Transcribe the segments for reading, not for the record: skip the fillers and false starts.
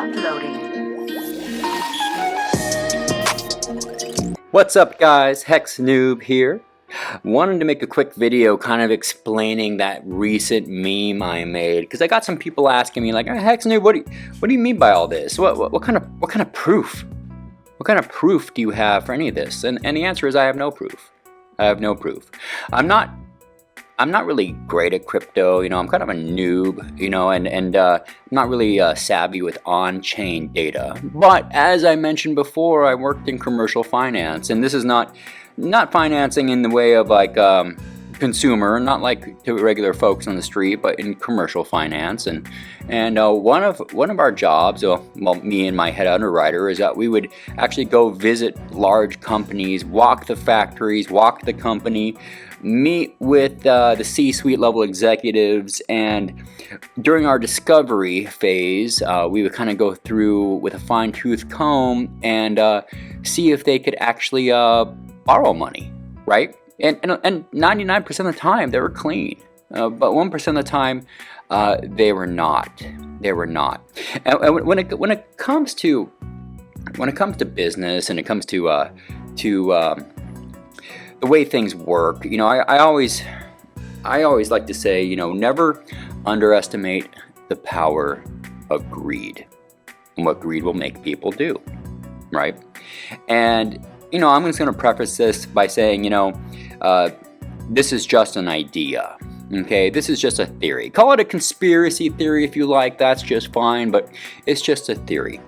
Uploading. What's up guys, Hex Noob here. Wanted to make a quick video kind of explaining that recent meme I made, because I got some people asking me like, hey, Hex Noob, what do you mean by all this? What kind of proof? What kind of proof do you have for any of this? And the answer is I have no proof. I have no proof. I'm not really great at crypto, I'm kind of a noob, and not really savvy with on-chain data. But as I mentioned before, I worked in commercial finance, and this is not financing in the way of like consumer, not like to regular folks on the street, but in commercial finance. And one of our jobs, well, me and my head underwriter, is that we would actually go visit large companies, walk the factories, walk the company, meet with the C-suite level executives, and during our discovery phase, we would kind of go through with a fine-tooth comb and see if they could actually borrow money, right? And 99% of the time they were clean, but 1% of the time they were not. They were not. And when it comes to business, and it comes to the way things work, I always like to say, never underestimate the power of greed and what greed will make people do, right? And I'm just going to preface this by saying, this is just an idea, okay? This is just a theory. Call it a conspiracy theory if you like, that's just fine, but it's just a theory.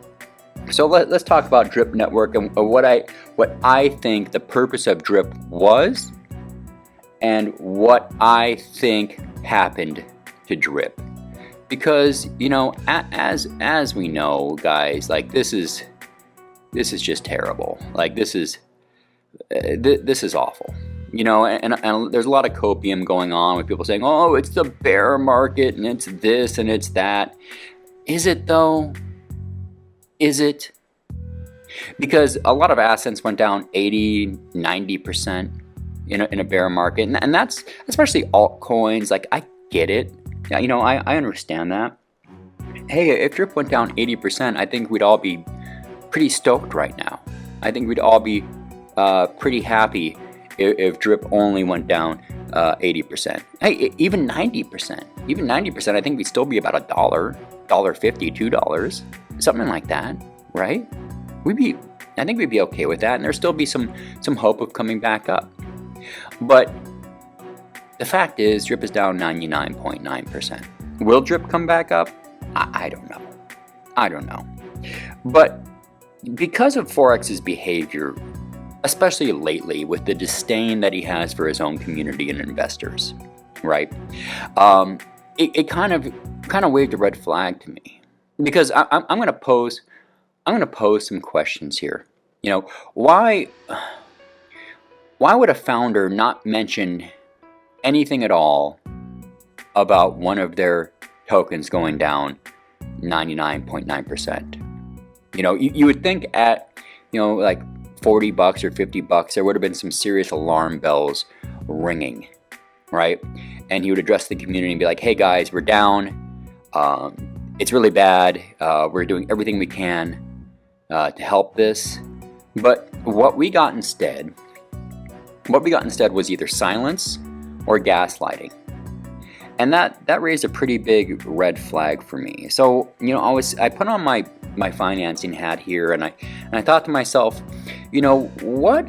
So let's talk about Drip Network and what I think the purpose of Drip was, and what I think happened to Drip. Because, as we know, guys, like this is just terrible. Like this is awful. And there's a lot of copium going on with people saying, oh, it's the bear market and it's this and it's that. Is it though? Is it? Because a lot of assets went down 80, 90% in a bear market. And that's especially altcoins. Like, I get it. I understand that. Hey, if Drip went down 80%, I think we'd all be pretty stoked right now. I think we'd all be pretty happy if Drip only went down 80%. Hey, even 90%. Even 90%, I think we'd still be about $1, $1.50, $2, something like that, right? I think we'd be okay with that, and there'd still be some hope of coming back up. But the fact is, Drip is down 99.9%. Will Drip come back up? I don't know. I don't know. But because of Forex's behavior, especially lately with the disdain that he has for his own community and investors, right? It kind of waved a red flag to me, because I'm going to pose some questions here. Why would a founder not mention anything at all about one of their tokens going down 99.9%? You would think at like $40 or $50, there would have been some serious alarm bells ringing, right? And he would address the community and be like, hey guys, we're down. It's really bad. We're doing everything we can to help this. But what we got instead was either silence or gaslighting. And that raised a pretty big red flag for me. So, I put on my financing hat here, and I thought to myself, what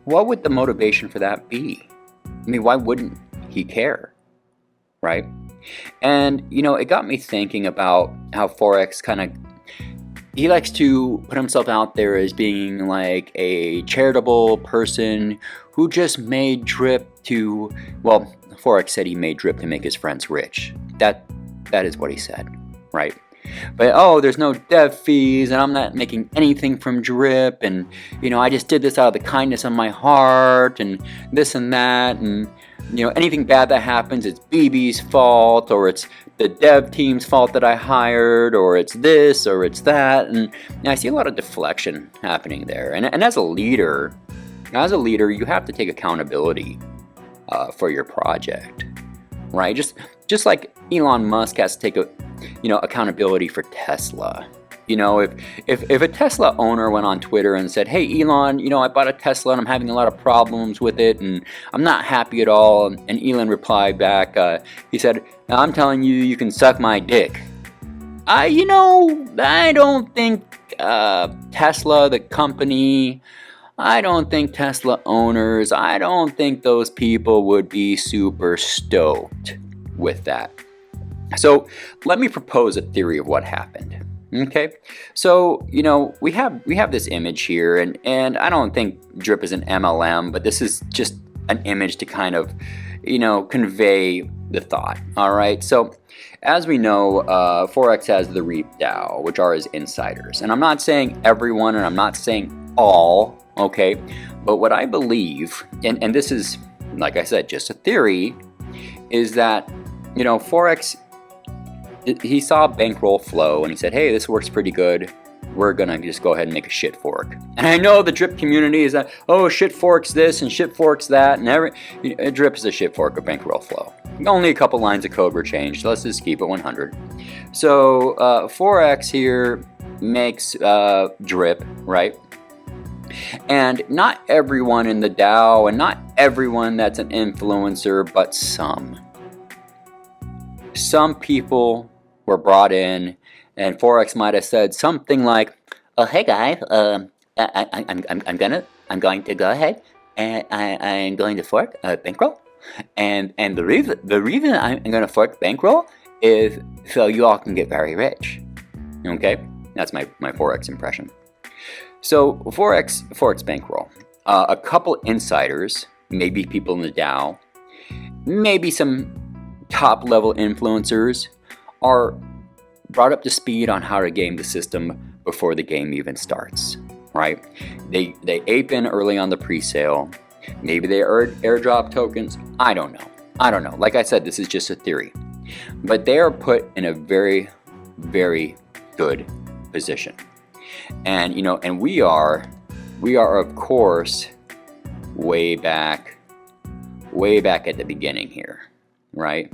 would the motivation for that be? I mean, why wouldn't he care, right? And it got me thinking about how Forex he likes to put himself out there as being like a charitable person who just made Drip to, well, Forex said he made Drip to make his friends rich. That is what he said, right? But there's no dev fees, and I'm not making anything from Drip, and I just did this out of the kindness of my heart, and this and that, and anything bad that happens, it's BB's fault, or it's the dev team's fault that I hired, or it's this, or it's that, and I see a lot of deflection happening there. And as a leader, you have to take accountability for your project, right? Just like Elon Musk has to take accountability for Tesla, You know, if a Tesla owner went on Twitter and said, "Hey Elon, you know, I bought a Tesla and I'm having a lot of problems with it and I'm not happy at all," and Elon replied back, he said, "I'm telling you, you can suck my dick." I don't think Tesla, the company, I don't think Tesla owners, I don't think those people would be super stoked with that. So let me propose a theory of what happened. Okay, so you know we have this image here, and I don't think Drip is an MLM, but this is just an image to kind of, you know, convey the thought. All right, so as we know, Forex has the REAP DAO, which are his insiders, and I'm not saying everyone, and I'm not saying all. Okay, but what I believe, and this is, like I said, just a theory, is that, you know, Forex, he saw bankroll flow and he said, "Hey, this works pretty good. We're gonna just go ahead and make a shit fork." And I know the Drip community is that, oh, shit forks this and shit forks that, and Drip is a shit fork of bankroll flow. Only a couple lines of code were changed. Let's just keep it 100. So Forex here makes Drip, right? And not everyone in the DAO and not everyone that's an influencer, but some people were brought in, and Forex might have said something like, "Oh, hey guys, I'm going to go ahead and I'm going to fork bankroll, and the reason I'm going to fork bankroll is so you all can get very rich." Okay, that's my Forex impression. So Forex bankroll, a couple insiders, maybe people in the DAO, maybe some top level influencers are brought up to speed on how to game the system before the game even starts, right? They ape in early on the pre-sale. Maybe they airdrop tokens. I don't know. Like I said, this is just a theory. But they are put in a very, very good position. And, you know, and we are of course way back at the beginning here, right?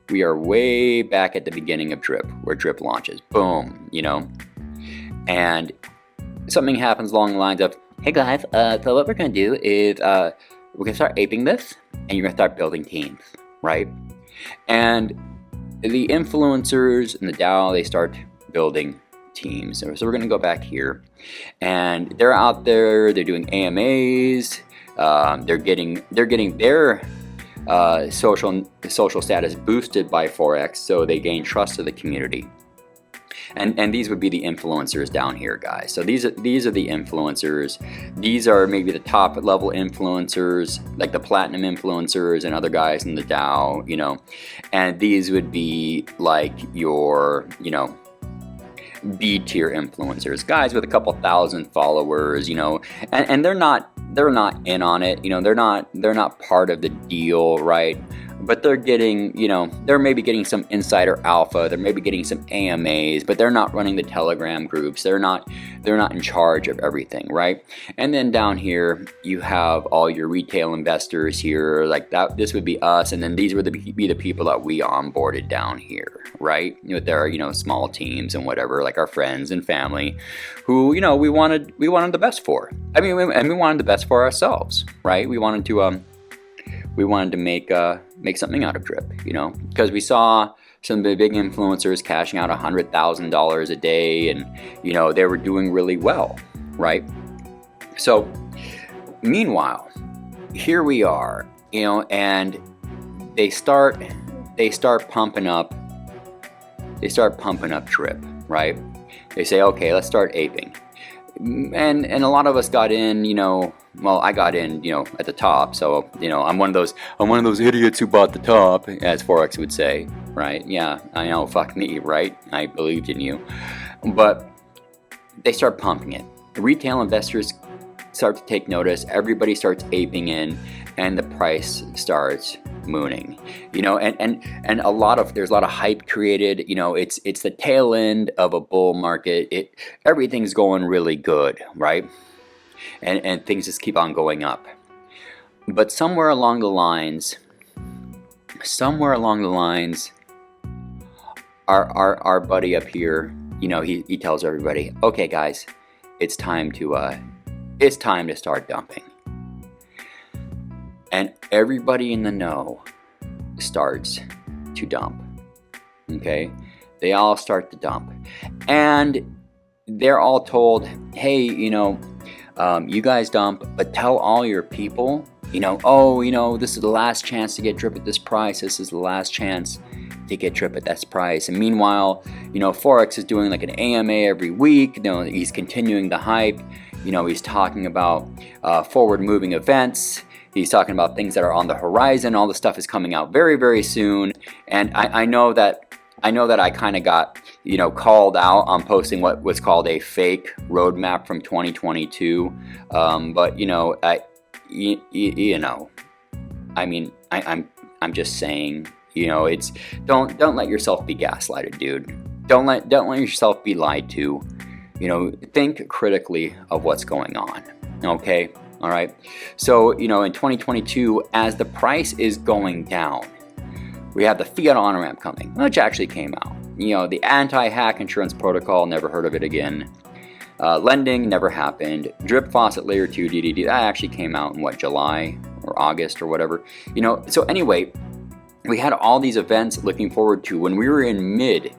We are way back at the beginning of Drip, where Drip launches. Boom, you know? And something happens along the lines of, "Hey guys, so what we're gonna do is we're gonna start aping this, and you're gonna start building teams," right? And the influencers in the DAO, they start building teams. So we're gonna go back here, and they're out there, they're doing AMAs, they're getting their social status boosted by Forex, so they gain trust of the community. And these would be the influencers down here, guys. So these are the influencers. These are maybe the top level influencers, like the platinum influencers and other guys in the DAO, you know. And these would be like your, you know, B tier influencers, guys with a couple thousand followers, you know, and they're not in on it, you know, they're not part of the deal, right? But they're getting, you know, they're maybe getting some insider alpha, they're maybe getting some AMAs, but they're not running the Telegram groups, they're not in charge of everything, right? And then down here you have all your retail investors here, like that. This would be us, and then these would be the people that we onboarded down here, right? With their, you know, small teams and whatever, like our friends and family, who, you know, we wanted the best for. I mean, and we wanted the best for ourselves, right? We wanted to make something out of Drip, you know, because we saw some of the big influencers cashing out $100,000 a day, and, you know, they were doing really well, right? So meanwhile, here we are, you know, and they start pumping up Drip, right? They say, okay, let's start aping. And a lot of us got in, you know, well, I got in, you know, at the top, so, you know, I'm one of those idiots who bought the top, as Forex would say, right? Yeah, I know, fuck me, right? I believed in you. But they start pumping it. The retail investors start to take notice, everybody starts aping in, and the price starts mooning, you know, and there's a lot of hype created, you know, it's the tail end of a bull market, everything's going really good, right? And things just keep on going up. But somewhere along the lines, our buddy up here, he tells everybody, okay guys, it's time to start dumping. And everybody in the know starts to dump. Okay? They all start to dump. And they're all told, hey, you guys dump, but tell all your people, this is the last chance to get drip at this price. This is the last chance to get drip at this price. And meanwhile, Forex is doing like an AMA every week. He's continuing the hype. He's talking about forward moving events. He's talking about things that are on the horizon. All the stuff is coming out very, very soon. And I know that I kind of got, called out on posting what was called a fake roadmap from 2022. But I'm just saying, it's don't let yourself be gaslighted, dude. Don't let yourself be lied to. Think critically of what's going on. Okay. All right. So, in 2022, as the price is going down, we have the fiat on-ramp coming, which actually came out. The anti-hack insurance protocol, never heard of it again. Lending never happened. Drip faucet layer 2 DDD, that actually came out in July or August or whatever. So anyway, we had all these events looking forward to when we were in mid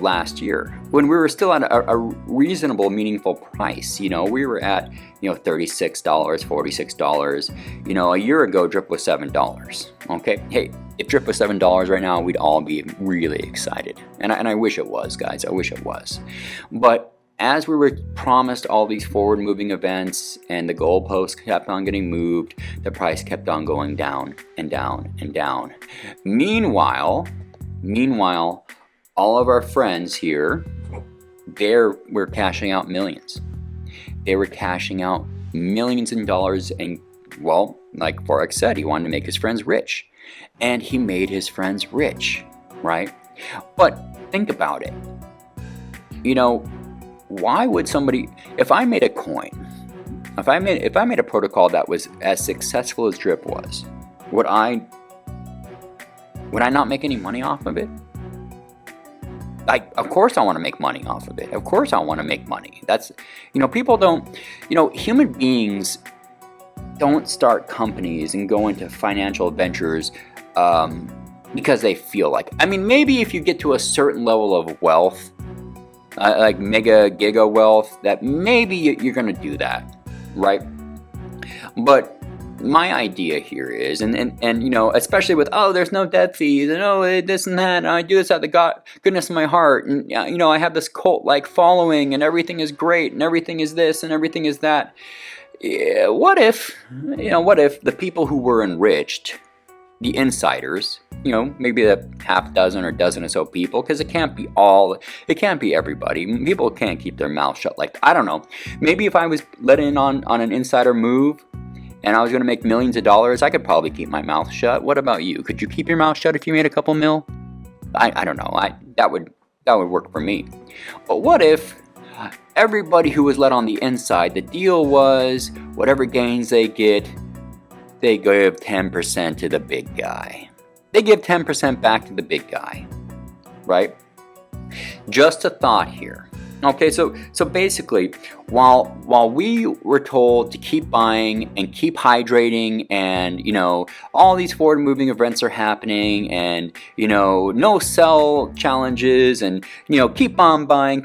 last year, when we were still at a reasonable, meaningful price. We were at, $36, $46. A year ago, drip was $7. Okay, hey, if drip was $7 right now, we'd all be really excited. And I wish it was, guys. I wish it was. But as we were promised all these forward-moving events and the goalposts kept on getting moved, the price kept on going down and down and down. Meanwhile, all of our friends here, were cashing out millions. They were cashing out millions in dollars, and like Forex said, he wanted to make his friends rich. And he made his friends rich, right? But think about it. Why would somebody, if I made a coin, if I made a protocol that was as successful as Drip was, would I not make any money off of it? Of course I want to make money off of it. Of course I want to make money. That's, people don't, human beings don't start companies and go into financial ventures because they feel like. Maybe if you get to a certain level of wealth, like mega giga wealth, that maybe you're going to do that, right? But my idea here is, and especially with, there's no dead fees, and this and that, and I do this out of the goodness of my heart, and I have this cult-like following, and everything is great, and everything is this, and everything is that. What if the people who were enriched, the insiders, maybe a half dozen or dozen or so people, because it can't be everybody. People can't keep their mouth shut. I don't know. Maybe if I was let in on an insider move and I was going to make millions of dollars, I could probably keep my mouth shut. What about you? Could you keep your mouth shut if you made a couple mil? I don't know. That would work for me. But what if everybody who was let on the inside, the deal was whatever gains they get, they give 10% to the big guy. They give 10% back to the big guy, right? Just a thought here. Okay, so basically, while we were told to keep buying and keep hydrating, and all these forward moving events are happening, and no sell challenges, and keep on buying,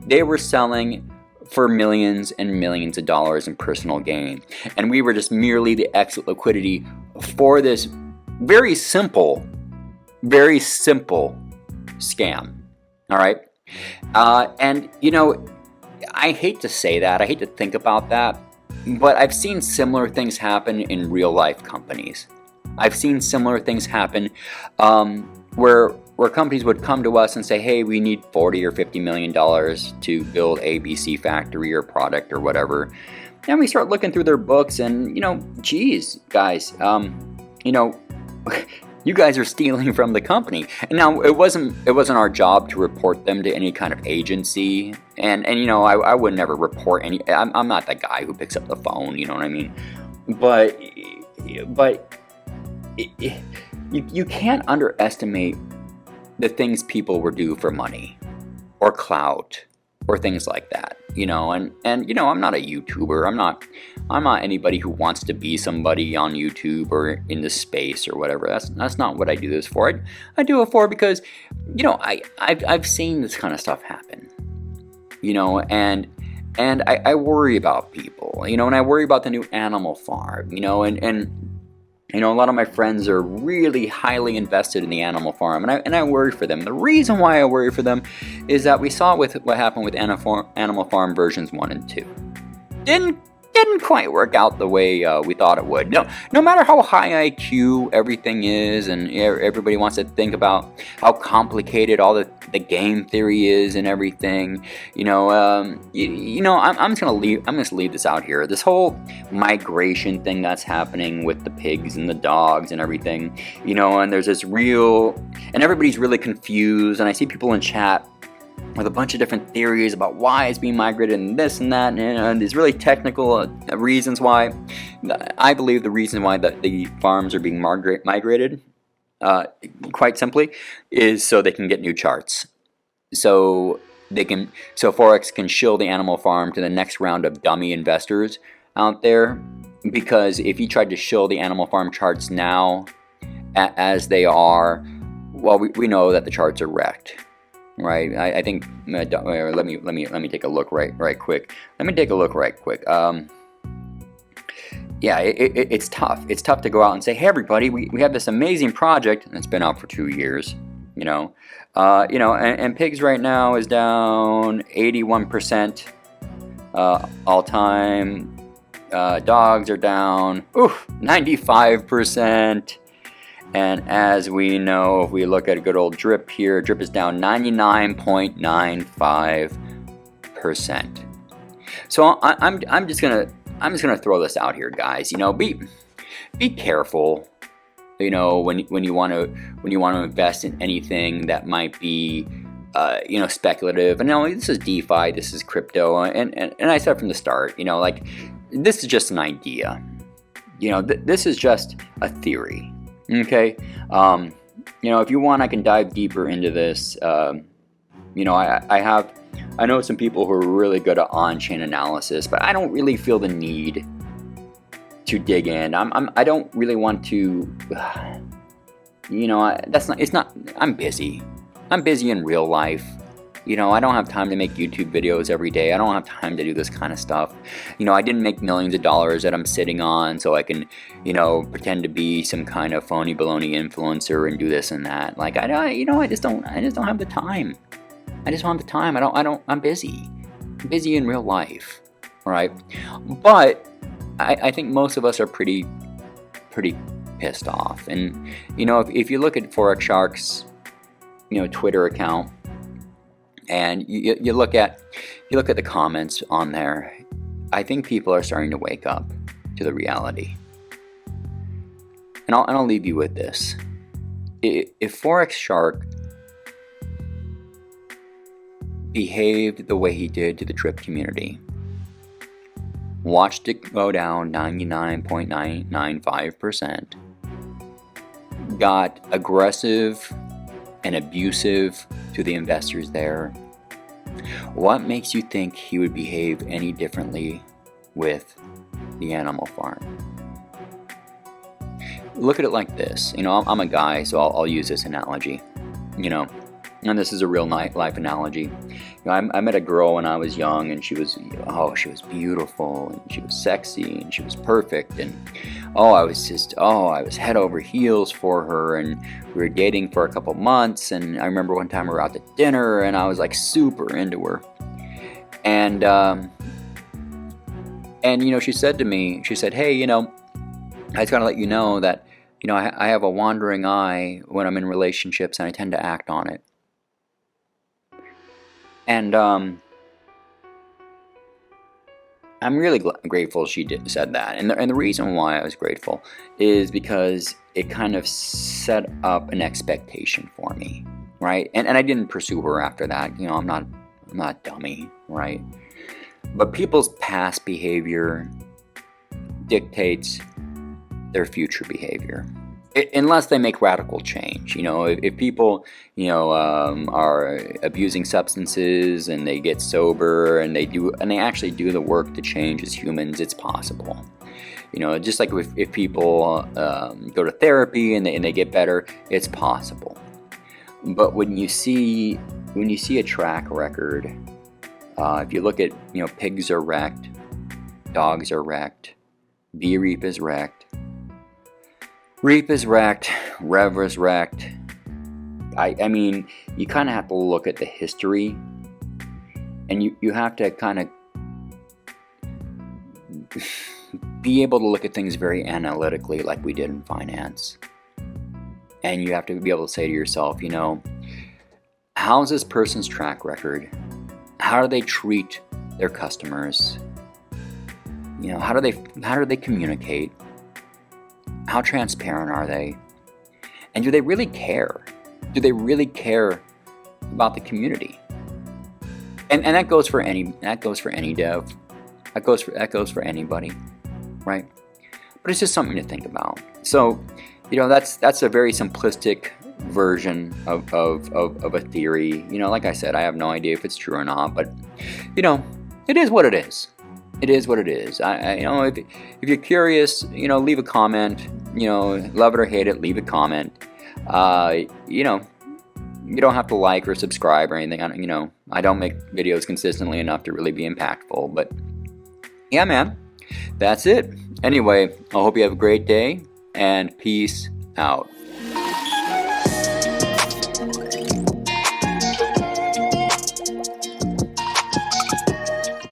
they were selling for millions and millions of dollars in personal gain, and we were just merely the exit liquidity for this very simple scam. All right. And I hate to say that, I hate to think about that, but I've seen similar things happen in real life companies. I've seen similar things happen where companies would come to us and say, hey, we need $40 or $50 million to build ABC factory or product or whatever. And we start looking through their books and, geez, guys, you guys are stealing from the company. And now it wasn't our job to report them to any kind of agency. And I would never report any. I'm not the guy who picks up the phone. You know what I mean? But you can't underestimate the things people would do for money or clout or things like that, and I'm not a YouTuber. I'm not anybody who wants to be somebody on YouTube or in this space or whatever. That's not what I do this for. I do it for because I've seen this kind of stuff happen, and I worry about people, and I worry about the new Animal Farm, and a lot of my friends are really highly invested in the Animal Farm, and I worry for them. The reason why I worry for them is that we saw with what happened with Animal Farm versions 1 and 2. Didn't quite work out the way we thought it would. No matter how high IQ everything is, and everybody wants to think about how complicated all the game theory is and everything, I'm just gonna leave this out here. This whole migration thing that's happening with the pigs and the dogs and everything, and there's this and everybody's really confused, and I see people in chat with a bunch of different theories about why it's being migrated and this and that, and these really technical reasons why. I believe the reason why the farms are being migrated, quite simply, is so they can get new charts. So Forex can shill the Animal Farm to the next round of dummy investors out there, because if you tried to shill the Animal Farm charts now as they are, well, we know that the charts are wrecked. Right, I think. Let me take a look right quick. Yeah, it's tough. It's tough to go out and say, "Hey, everybody, we have this amazing project," and it's been out for 2 years. And pigs right now is down 81% all time. Dogs are down 95%. And as we know, if we look at a good old Drip here, Drip is down 99.95%. So I'm just gonna throw this out here, guys. Be careful. When you want to invest in anything that might be speculative. And this is DeFi, this is crypto, and I said from the start, this is just an idea. This is just a theory. Okay, if you want, I can dive deeper into this. I know some people who are really good at on-chain analysis, but I don't really feel the need to dig in. I don't really want to. I'm busy. I'm busy in real life. I don't have time to make YouTube videos every day. I don't have time to do this kind of stuff. I didn't make millions of dollars that I'm sitting on so I can, pretend to be some kind of phony baloney influencer and do this and that. I just don't have the time. I just don't have the time. I'm busy. I'm busy in real life. All right. But I think most of us are pretty pissed off. And, if you look at Forex Shark's, Twitter account, and you look at the comments on there, I think people are starting to wake up to the reality. And I'll leave you with this: if Forex Shark behaved the way he did to the Drip community, watched it go down 99.995%, got aggressive and abusive to the investors there, what makes you think he would behave any differently with the Animal Farm? Look at it like this. I'm a guy, so I'll use this analogy. And this is a real life analogy. I met a girl when I was young, and she was beautiful, and she was sexy, and she was perfect, and I was head over heels for her, and we were dating for a couple months, and I remember one time we were out to dinner, and I was super into her, and she said to me, "Hey, I just gotta let you know that, I have a wandering eye when I'm in relationships, and I tend to act on it." And I'm really grateful she said that. And the reason why I was grateful is because it kind of set up an expectation for me, right? And I didn't pursue her after that. I'm not a dummy, right? But people's past behavior dictates their future behavior. Unless they make radical change. If people, are abusing substances and they get sober and they actually do the work to change as humans, it's possible. Just like if people go to therapy and they get better, it's possible. But when you see a track record, if you look at, pigs are wrecked, dogs are wrecked, B-Reap is wrecked, Reap is wrecked, Rev is wrecked. I mean, you kind of have to look at the history, and you have to kind of be able to look at things very analytically, like we did in finance. And you have to be able to say to yourself, how's this person's track record? How do they treat their customers? How do they communicate? How transparent are they? And do they really care? Do they really care about the community? And that goes for any dev. That goes for anybody, right? But it's just something to think about. So, that's a very simplistic version of a theory. Like I said, I have no idea if it's true or not, but it is what it is. It is what it is. If you're curious, leave a comment. Love it or hate it, leave a comment. You don't have to like or subscribe or anything. I don't make videos consistently enough to really be impactful. But yeah, man, that's it. Anyway, I hope you have a great day, and peace out.